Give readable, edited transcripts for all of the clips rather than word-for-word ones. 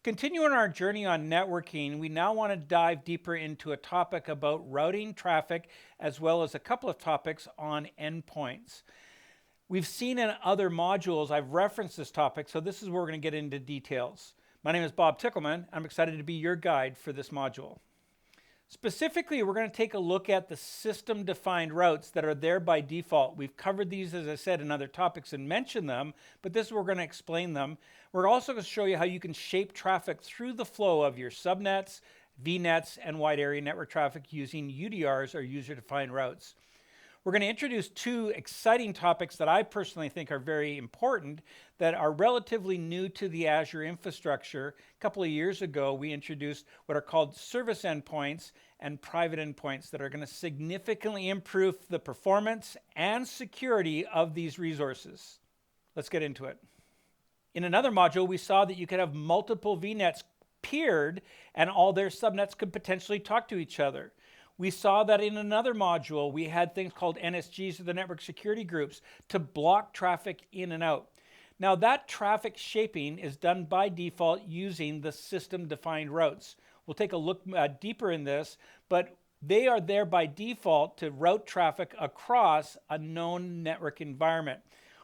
Continuing our journey on networking, we now want to dive deeper into a topic about routing traffic as well as a couple of topics on endpoints. We've seen in other modules, I've referenced this topic, so this is where we're going to get into details. My name is Bob Tickleman. I'm excited to be your guide for this module. Specifically, we're going to take a look at the system-defined routes that are there by default. We've covered these, as I said, in other topics and mentioned them, but this is where we're going to explain them. We're also going to show you how you can shape traffic through the flow of your subnets, VNets, and wide area network traffic using UDRs or user-defined routes. We're going to introduce two exciting topics that I personally think are very important that are relatively new to the Azure infrastructure. A couple of years ago, we introduced what are called service endpoints and private endpoints that are going to significantly improve the performance and security of these resources. Let's get into it. In another module, we saw that you could have multiple VNets peered and all their subnets could potentially talk to each other. We saw that in another module, we had things called NSGs, or the network security groups, to block traffic in and out. Now that traffic shaping is done by default using the system-defined routes. We'll take a look deeper in this, but they are there by default to route traffic across a known network environment.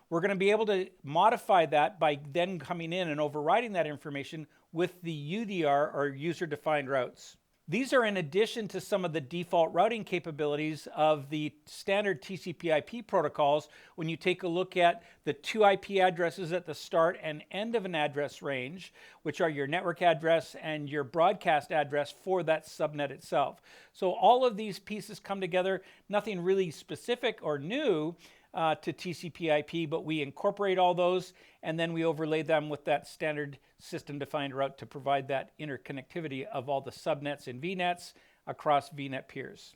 We're going to be able to modify that by then coming in and overriding that information with the UDR, or user-defined routes. These are in addition to some of the default routing capabilities of the standard TCP/IP protocols. When you take a look at the two IP addresses at the start and end of an address range, which are your network address and your broadcast address for that subnet itself. So all of these pieces come together, nothing really specific or new to TCP/IP, but we incorporate all those and then we overlay them with that standard system-defined route to provide that interconnectivity of all the subnets and VNets across VNet peers.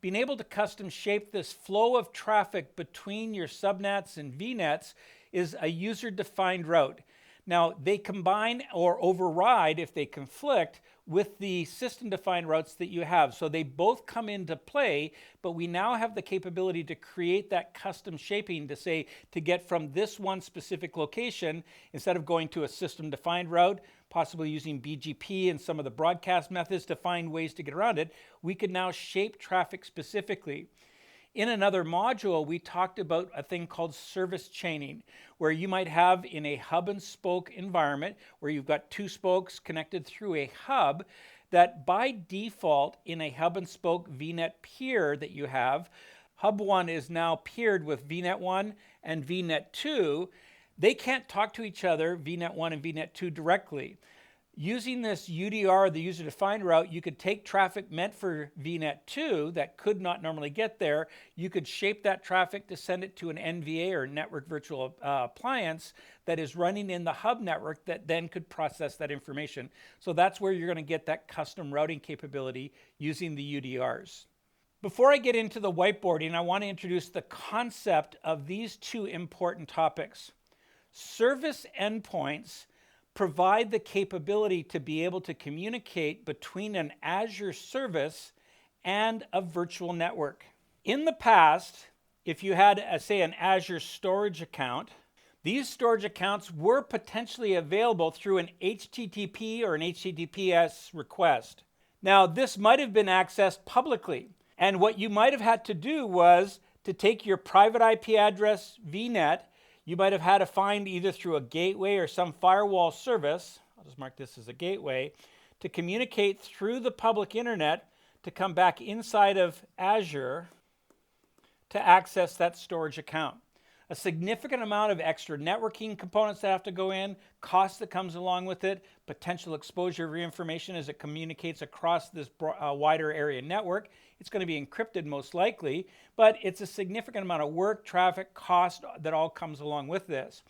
Being able to custom shape this flow of traffic between your subnets and VNets is a user-defined route. Now, they combine or override, if they conflict, with the system-defined routes that you have. So they both come into play, but we now have the capability to create that custom shaping to say, to get from this one specific location, instead of going to a system-defined route, possibly using BGP and some of the broadcast methods to find ways to get around it, we can now shape traffic specifically. In another module, we talked about a thing called service chaining, where you might have in a hub and spoke environment where you've got two spokes connected through a hub, that by default in a hub and spoke VNet peer that you have, hub 1 is now peered with VNet 1 and VNet 2. They can't talk to each other, VNet 1 and VNet 2, directly. Using this UDR, the user-defined route, you could take traffic meant for VNet 2 that could not normally get there. You could shape that traffic to send it to an NVA, or network virtual appliance, that is running in the hub network that then could process that information. So that's where you're going to get that custom routing capability using the UDRs. Before I get into the whiteboarding, I want to introduce the concept of these two important topics. Service endpoints provide the capability to be able to communicate between an Azure service and a virtual network. In the past, if you had, say, an Azure storage account, these storage accounts were potentially available through an HTTP or an HTTPS request. Now, this might have been accessed publicly, and what you might have had to do was to take your private IP address VNet. You might have had to find either through a gateway or some firewall service, I'll just mark this as a gateway, to communicate through the public internet to come back inside of Azure to access that storage account. A significant amount of extra networking components that have to go in, cost that comes along with it, potential exposure of your information as it communicates across this wider area network. It's going to be encrypted most likely, but it's a significant amount of work, traffic, cost that all comes along with this.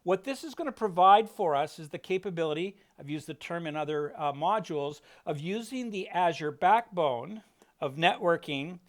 What this is going to provide for us is the capability, I've used the term in other modules, of using the Azure backbone of networking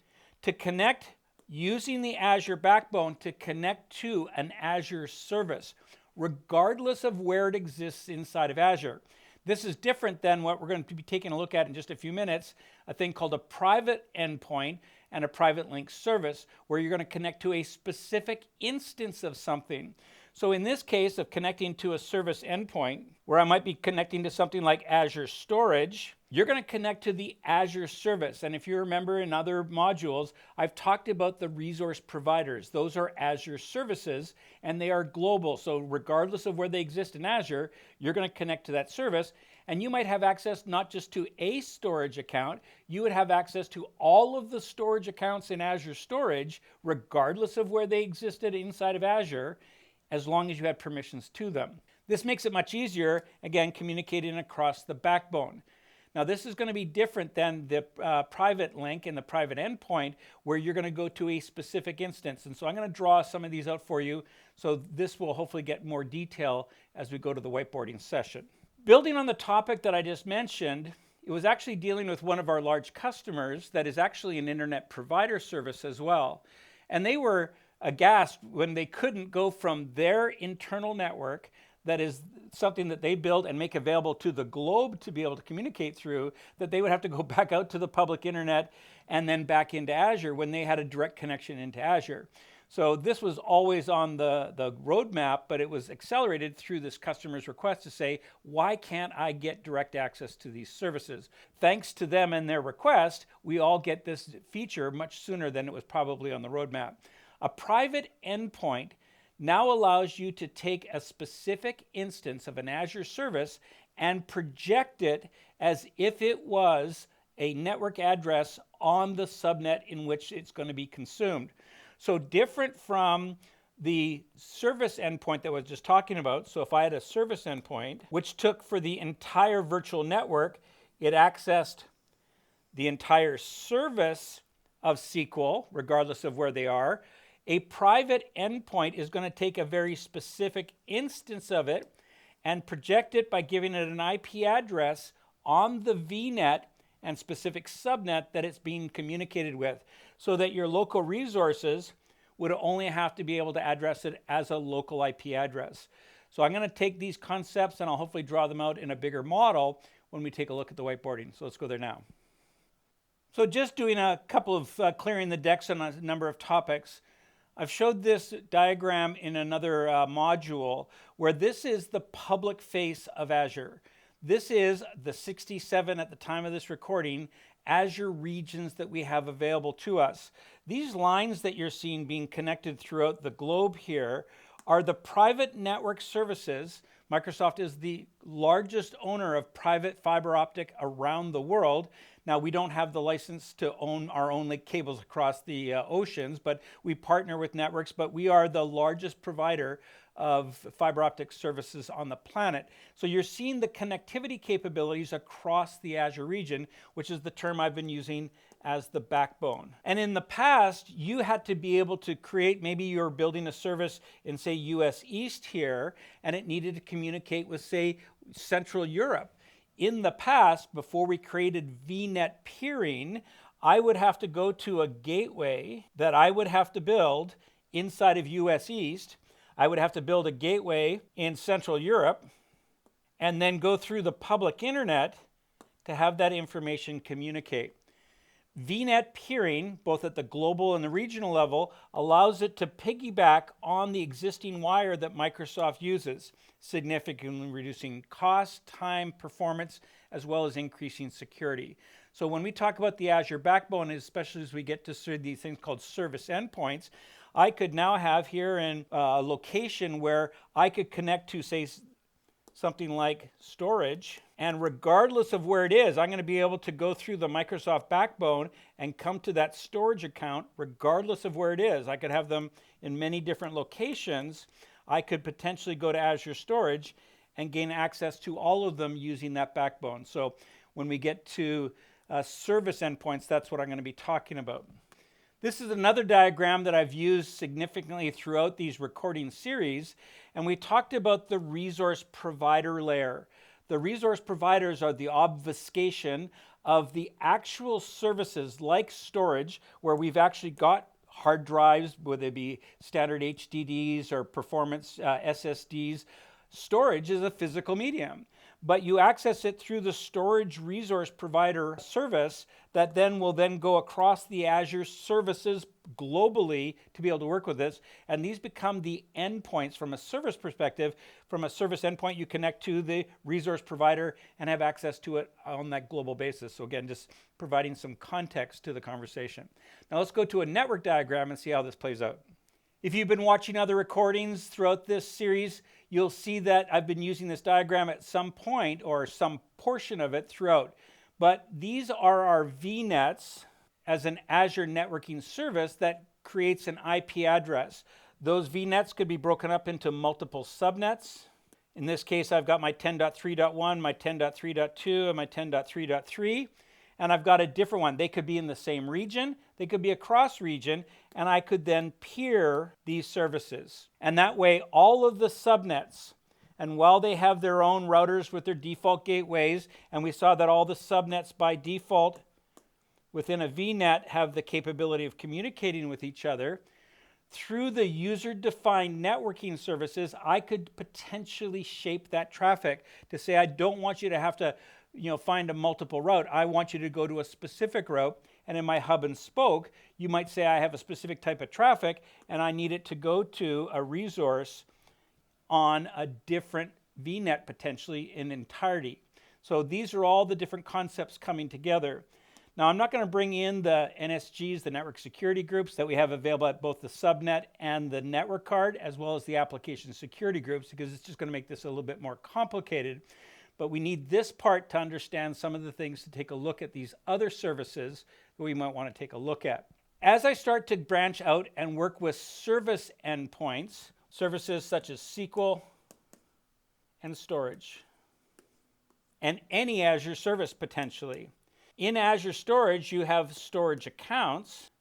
to connect, using the Azure backbone to connect to an Azure service, regardless of where it exists inside of Azure. This is different than what we're going to be taking a look at in just a few minutes, a thing called a private endpoint and a private link service, where you're going to connect to a specific instance of something. So in this case of connecting to a service endpoint, where I might be connecting to something like Azure Storage, you're going to connect to the Azure service. And if you remember in other modules, I've talked about the resource providers. Those are Azure services, and they are global. So regardless of where they exist in Azure, you're going to connect to that service. And you might have access not just to a storage account, you would have access to all of the storage accounts in Azure Storage, regardless of where they existed inside of Azure, as long as you had permissions to them. This makes it much easier, again, communicating across the backbone. Now, this is going to be different than the private link and the private endpoint, where you're going to go to a specific instance. And so I'm going to draw some of these out for you, so this will hopefully get more detail as we go to the whiteboarding session. Building on the topic that I just mentioned, it was actually dealing with one of our large customers that is actually an internet provider service as well. And they were aghast when they couldn't go from their internal network, that is something that they build and make available to the globe to be able to communicate through, that they would have to go back out to the public internet and then back into Azure when they had a direct connection into Azure. So this was always on the roadmap, but it was accelerated through this customer's request to say, why can't I get direct access to these services? Thanks to them and their request, we all get this feature much sooner than it was probably on the roadmap. A private endpoint now allows you to take a specific instance of an Azure service and project it as if it was a network address on the subnet in which it's going to be consumed. So different from the service endpoint that I was just talking about. So if I had a service endpoint, which took for the entire virtual network, it accessed the entire service of SQL, regardless of where they are. A private endpoint is going to take a very specific instance of it and project it by giving it an IP address on the VNet and specific subnet that it's being communicated with, so that your local resources would only have to be able to address it as a local IP address. So I'm going to take these concepts and I'll hopefully draw them out in a bigger model when we take a look at the whiteboarding. So let's go there now. So just doing a couple of clearing the decks on a number of topics. I've showed this diagram in another module where this is the public face of Azure. This is the 67 at the time of this recording Azure regions that we have available to us. These lines that you're seeing being connected throughout the globe here are the private network services. Microsoft is the largest owner of private fiber optic around the world. Now, we don't have the license to own our own cables across the oceans, but we partner with networks, but we are the largest provider of fiber optic services on the planet. So you're seeing the connectivity capabilities across the Azure region, which is the term I've been using as the backbone. And in the past, you had to be able to create, maybe you're building a service in, say, US East here, and it needed to communicate with, say, Central Europe. In the past, before we created VNet peering, I would have to go to a gateway that I would have to build inside of US East. I would have to build a gateway in Central Europe and then go through the public internet to have that information communicate. VNet peering, both at the global and the regional level, allows it to piggyback on the existing wire that Microsoft uses, significantly reducing cost, time, performance, as well as increasing security. So when we talk about the Azure backbone, especially as we get to these things called service endpoints, I could now have here in a location where I could connect to, say, something like storage, and regardless of where it is, I'm going to be able to go through the Microsoft backbone and come to that storage account regardless of where it is. I could have them in many different locations. I could potentially go to Azure Storage and gain access to all of them using that backbone. So when we get to service endpoints, that's what I'm going to be talking about. This is another diagram that I've used significantly throughout these recording series, and we talked about the resource provider layer. The resource providers are the obfuscation of the actual services like storage, where we've actually got hard drives, whether they be standard HDDs or performance SSDs. Storage is a physical medium. but you access it through the storage resource provider service that then will then go across the Azure services globally to be able to work with this. And these become the endpoints from a service perspective. From a service endpoint, you connect to the resource provider and have access to it on that global basis. So again, just providing some context to the conversation. Now let's go to a network diagram and see how this plays out. If you've been watching other recordings throughout this series, you'll see that I've been using this diagram at some point or some portion of it throughout. But these are our VNets as an Azure networking service that creates an IP address. Those VNets could be broken up into multiple subnets. In this case, I've got my 10.3.1, my 10.3.2, and my 10.3.3. And I've got a different one. They could be in the same region, they could be across region, and I could then peer these services. And that way, all of the subnets, and while they have their own routers with their default gateways, and we saw that all the subnets by default within a VNet have the capability of communicating with each other, through the user-defined networking services, I could potentially shape that traffic to say, I don't want you to have to find a multiple route. I want you to go to a specific route. And in my hub and spoke, you might say I have a specific type of traffic and I need it to go to a resource on a different VNet potentially in entirety. So these are all the different concepts coming together. Now I'm not going to bring in the NSGs, the network security groups that we have available at both the subnet and the network card, as well as the application security groups, because it's just going to make this a little bit more complicated. But we need this part to understand some of the things to take a look at these other services that we might want to take a look at. As I start to branch out and work with service endpoints, services such as SQL and storage, and any Azure service potentially. In Azure Storage, you have storage accounts.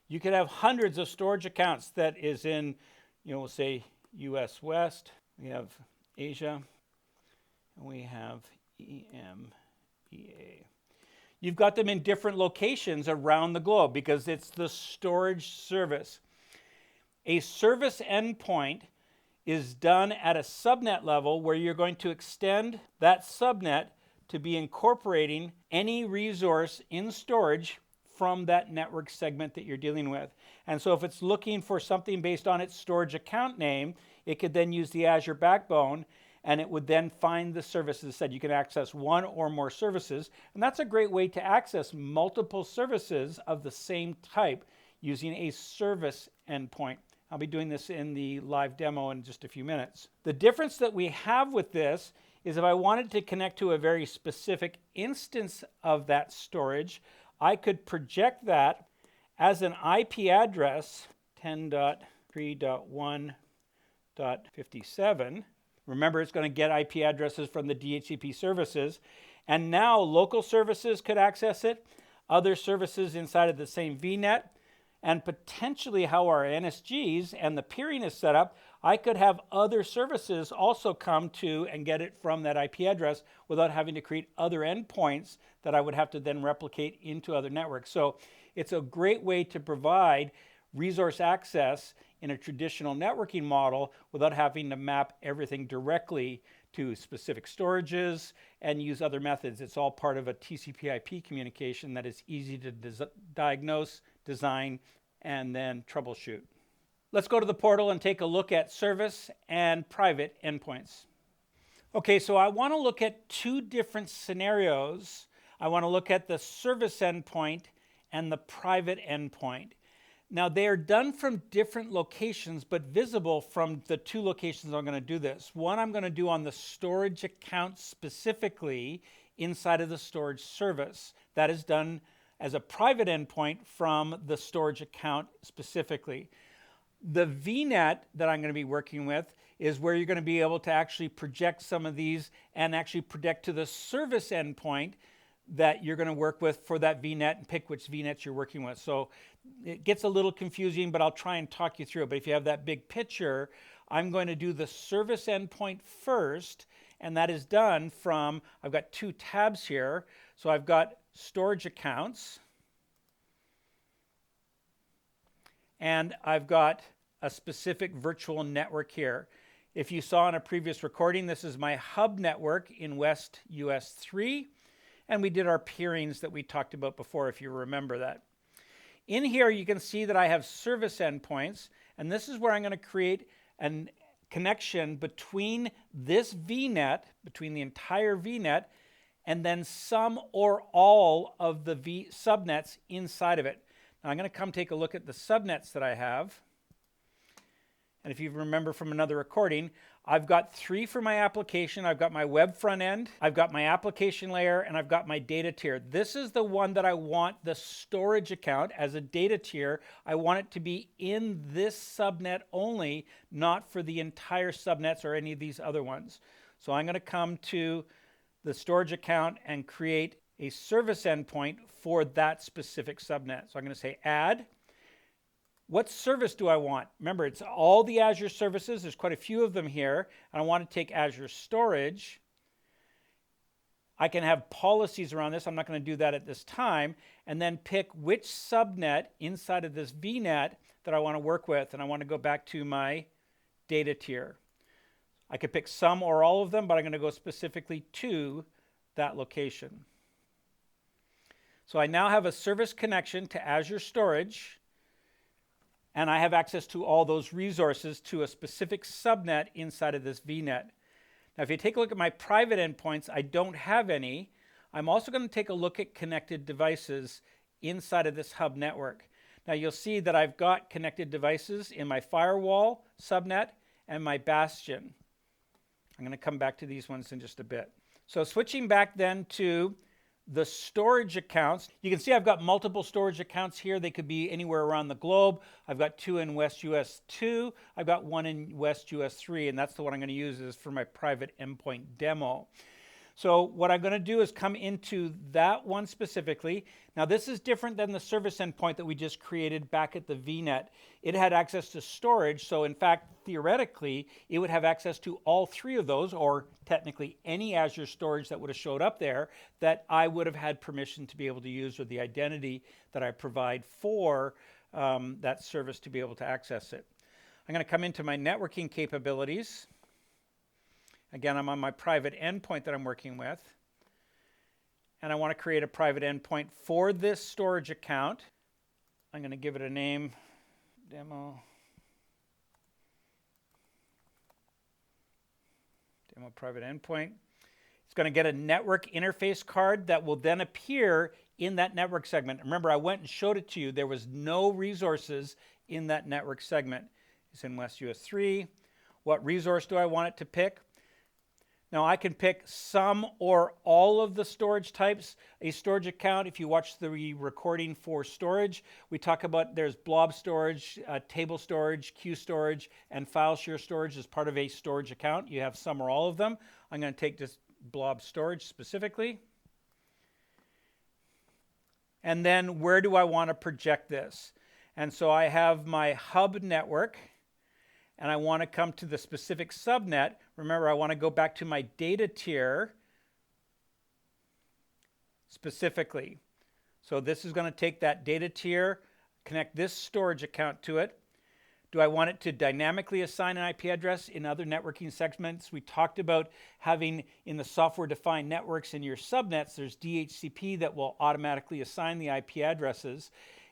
You could have hundreds of storage accounts that is in, we'll say US West. We have Asia, and we have EMEA. You've got them in different locations around the globe because it's the storage service. A service endpoint is done at a subnet level where you're going to extend that subnet to be incorporating any resource in storage from that network segment that you're dealing with. And so if it's looking for something based on its storage account name, it could then use the Azure backbone and it would then find the services. Said you can access one or more services, and that's a great way to access multiple services of the same type using a service endpoint. I'll be doing this in the live demo in just a few minutes. The difference that we have with this is if I wanted to connect to a very specific instance of that storage, I could project that as an IP address, 10.3.1.57. Remember, it's going to get IP addresses from the DHCP services. And now local services could access it, other services inside of the same VNet, and potentially how our NSGs and the peering is set up, I could have other services also come to and get it from that IP address without having to create other endpoints that I would have to then replicate into other networks. So it's a great way to provide resource access in a traditional networking model without having to map everything directly to specific storages and use other methods. It's all part of a TCP/IP communication that is easy to diagnose, design, and then troubleshoot. Let's go to the portal and take a look at service and private endpoints. Okay, so I want to look at two different scenarios. I want to look at the service endpoint and the private endpoint. Now, they are done from different locations, but visible from the two locations I'm going to do this. One I'm going to do on the storage account specifically inside of the storage service. That is done as a private endpoint from the storage account specifically. The VNet that I'm going to be working with is where you're going to be able to actually project some of these and actually project to the service endpoint that you're going to work with for that VNet and pick which VNets you're working with. So it gets a little confusing, but I'll try and talk you through it. But if you have that big picture, I'm going to do the service endpoint first, and that is done from, I've got two tabs here. So I've got storage accounts, and I've got a specific virtual network here. If you saw in a previous recording, this is my hub network in West US 3, and we did our peerings that we talked about before, if you remember that. In here, you can see that I have service endpoints, and this is where I'm going to create a connection between this VNet, between the entire VNet, and then some or all of the subnets inside of it. Now, I'm going to come take a look at the subnets that I have. And if you remember from another recording, I've got 3 for my application. I've got my web front end, I've got my application layer, and I've got my data tier. This is the one that I want the storage account as a data tier. I want it to be in this subnet only, not for the entire subnets or any of these other ones. So I'm going to come to the storage account and create a service endpoint for that specific subnet. So I'm going to say add. What service do I want? Remember, it's all the Azure services. There's quite a few of them here. And I want to take Azure Storage. I can have policies around this. I'm not going to do that at this time. And then pick which subnet inside of this VNet that I want to work with. And I want to go back to my data tier. I could pick some or all of them, but I'm going to go specifically to that location. So I now have a service connection to Azure Storage. And I have access to all those resources to a specific subnet inside of this VNet. Now, if you take a look at my private endpoints, I don't have any. I'm also going to take a look at connected devices inside of this hub network. Now, you'll see that I've got connected devices in my firewall subnet and my bastion. I'm going to come back to these ones in just a bit. So switching back then to the storage accounts, you can see I've got multiple storage accounts here. They could be anywhere around the globe. I've got 2 in West US 2. I've got 1 in West US 3, and that's the one I'm going to use is for my private endpoint demo. So what I'm going to do is come into that one specifically. Now, this is different than the service endpoint that we just created back at the VNet. It had access to storage, so in fact, theoretically, it would have access to all 3 of those, or technically any Azure storage that would have showed up there that I would have had permission to be able to use, or the identity that I provide for that service to be able to access it. I'm going to come into my networking capabilities. Again, I'm on my private endpoint that I'm working with. And I want to create a private endpoint for this storage account. I'm going to give it a name, demo private endpoint. It's going to get a network interface card that will then appear in that network segment. Remember, I went and showed it to you. There was no resources in that network segment. It's in West US 3. What resource do I want it to pick? Now, I can pick some or all of the storage types. A storage account, if you watch the recording for storage, we talk about there's blob storage, table storage, queue storage, and file share storage as part of a storage account. You have some or all of them. I'm going to take this blob storage specifically. And then where do I want to project this? And so I have my hub network. And I want to come to the specific subnet. Remember, I want to go back to my data tier specifically. So this is going to take that data tier, connect this storage account to it. Do I want it to dynamically assign an IP address? In other networking segments, we talked about having in the software-defined networks in your subnets, there's DHCP that will automatically assign the IP addresses.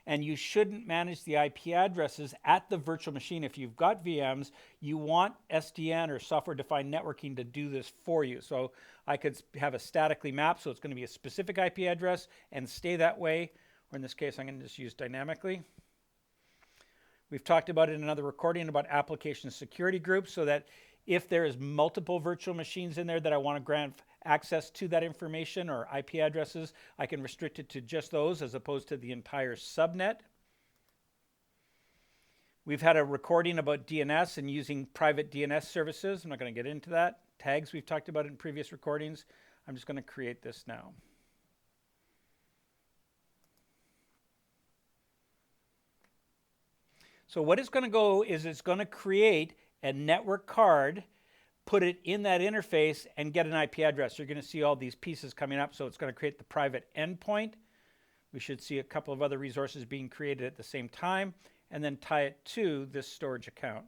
And you shouldn't manage the IP addresses at the virtual machine. If you've got VMs, you want SDN or software-defined networking to do this for you. So I could have a statically mapped, so it's going to be a specific IP address and stay that way. Or in this case, I'm going to just use dynamically. We've talked about it in another recording about application security groups, so that if there is multiple virtual machines in there that I want to grant access to that information or IP addresses, I can restrict it to just those as opposed to the entire subnet. We've had a recording about DNS and using private DNS services. I'm not going to get into that. Tags we've talked about in previous recordings. I'm just going to create this now. So what it's going to go is it's going to create a network card, put it in that interface, and get an IP address. You're going to see all these pieces coming up. So it's going to create the private endpoint. We should see a couple of other resources being created at the same time, and then tie it to this storage account.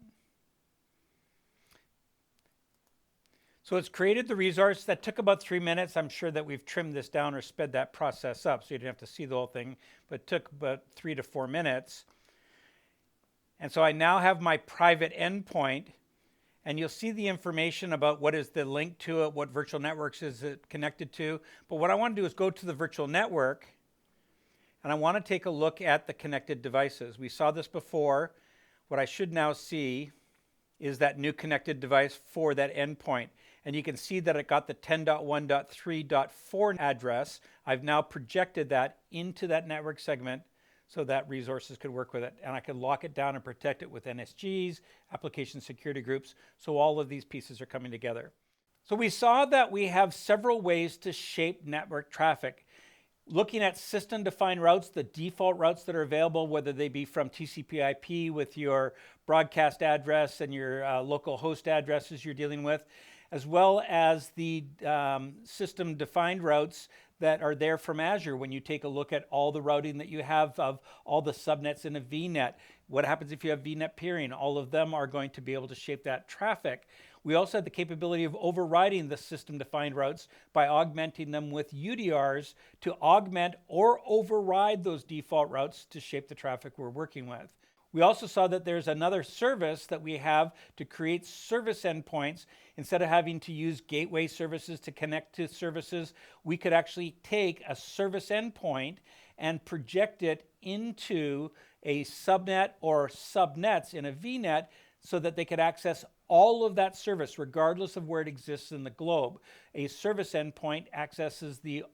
So it's created the resource. That took about 3 minutes. I'm sure that we've trimmed this down or sped that process up so you didn't have to see the whole thing, but it took about 3 to 4 minutes. And so I now have my private endpoint, and you'll see the information about what is the link to it, what virtual networks is it connected to. But what I want to do is go to the virtual network, and I want to take a look at the connected devices. We saw this before. What I should now see is that new connected device for that endpoint. And you can see that it got the 10.1.3.4 address. I've now projected that into that network segment so that resources could work with it. And I can lock it down and protect it with NSGs, application security groups. So all of these pieces are coming together. So we saw that we have several ways to shape network traffic. Looking at system-defined routes, the default routes that are available, whether they be from TCP/IP with your broadcast address and your local host addresses you're dealing with, as well as the system-defined routes that are there from Azure when you take a look at all the routing that you have of all the subnets in a VNet. What happens if you have VNet peering? All of them are going to be able to shape that traffic. We also have the capability of overriding the system-defined routes by augmenting them with UDRs to augment or override those default routes to shape the traffic we're working with. We also saw that there's another service that we have to create service endpoints. Instead of having to use gateway services to connect to services, we could actually take a service endpoint and project it into a subnet or subnets in a VNet so that they could access all of that service regardless of where it exists in the globe. A service endpoint accesses the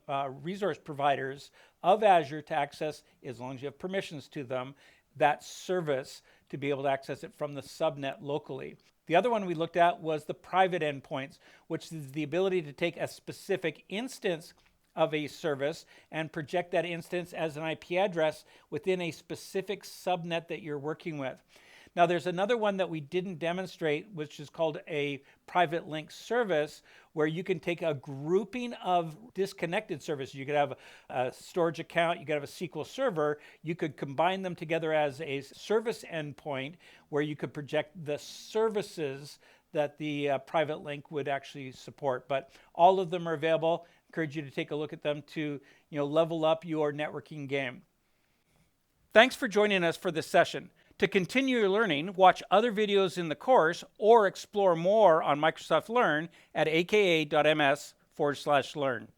resource providers of Azure to access, as long as you have permissions to them, that service to be able to access it from the subnet locally. The other one we looked at was the private endpoints, which is the ability to take a specific instance of a service and project that instance as an IP address within a specific subnet that you're working with. Now there's another one that we didn't demonstrate, which is called a private link service, where you can take a grouping of disconnected services. You could have a storage account, you could have a SQL server, you could combine them together as a service endpoint where you could project the services that the private link would actually support. But all of them are available. I encourage you to take a look at them to level up your networking game. Thanks for joining us for this session. To continue your learning, watch other videos in the course or explore more on Microsoft Learn at aka.ms/learn.